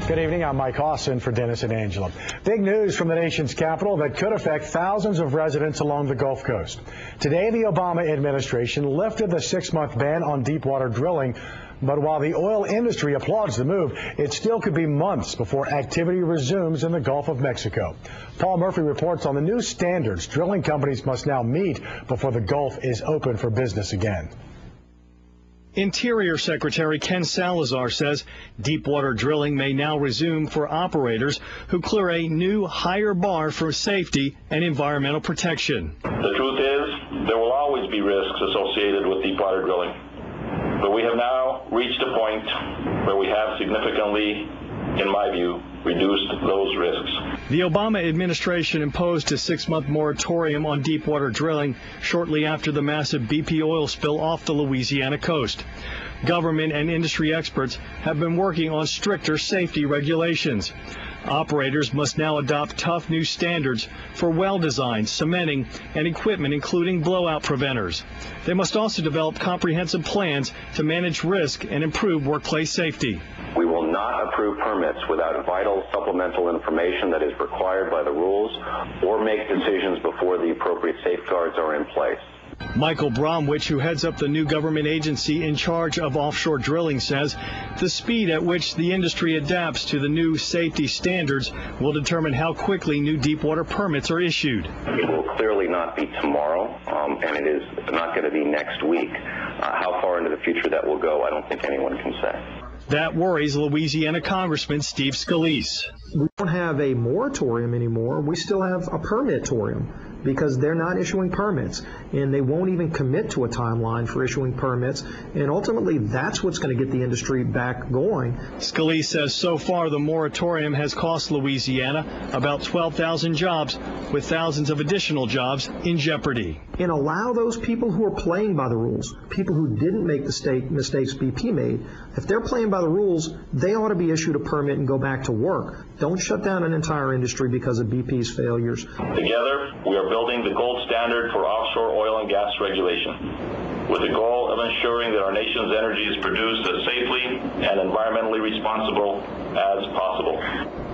Good evening. I'm Mike Austin for Dennis and Angela. Big news from the nation's capital that could affect thousands of residents along the Gulf Coast. Today, the Obama administration lifted the 6-month ban on deepwater drilling. But while the oil industry applauds the move, it still could be months before activity resumes in the Gulf of Mexico. Paul Murphy reports on the new standards drilling companies must now meet before the Gulf is open for business again. Interior Secretary Ken Salazar says deepwater drilling may now resume for operators who clear a new higher bar for safety and environmental protection. The truth is, there will always be risks associated with deepwater drilling. But we have now reached a point where we have significantly, in my view, reduced those risks. The Obama administration imposed a 6-month moratorium on deepwater drilling shortly after the massive BP oil spill off the Louisiana coast. Government and industry experts have been working on stricter safety regulations. Operators must now adopt tough new standards for well design, cementing, and equipment, including blowout preventers. They must also develop comprehensive plans to manage risk and improve workplace safety. We will not approve permits without vital supplemental information that is required by the rules or make decisions before the appropriate safeguards are in place. Michael Bromwich, who heads up the new government agency in charge of offshore drilling, says the speed at which the industry adapts to the new safety standards will determine how quickly new deepwater permits are issued. It will clearly not be tomorrow, and it is not going to be next week. How far into the future that will go, I don't think anyone can say. That worries Louisiana Congressman Steve Scalise. We don't have a moratorium anymore. We still have a permitorium because they're not issuing permits, and they won't even commit to a timeline for issuing permits, and ultimately that's what's going to get the industry back going. Scalise says so far the moratorium has cost Louisiana about 12,000 jobs, with thousands of additional jobs in jeopardy. And allow those people who are playing by the rules, people who didn't make the mistakes BP made, if they're playing by the rules, they ought to be issued a permit and go back to work. Don't shut down an entire industry because of BP's failures. Together, we are building the gold standard for offshore oil and gas regulation, with the goal of ensuring that our nation's energy is produced as safely and environmentally responsible as possible.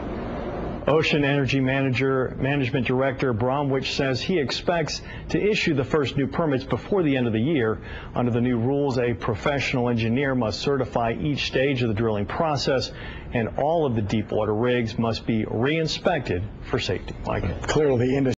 Ocean Energy Management Director Bromwich says he expects to issue the first new permits before the end of the year. Under the new rules, a professional engineer must certify each stage of the drilling process, and all of the deepwater rigs must be re-inspected for safety. Clearly, the industry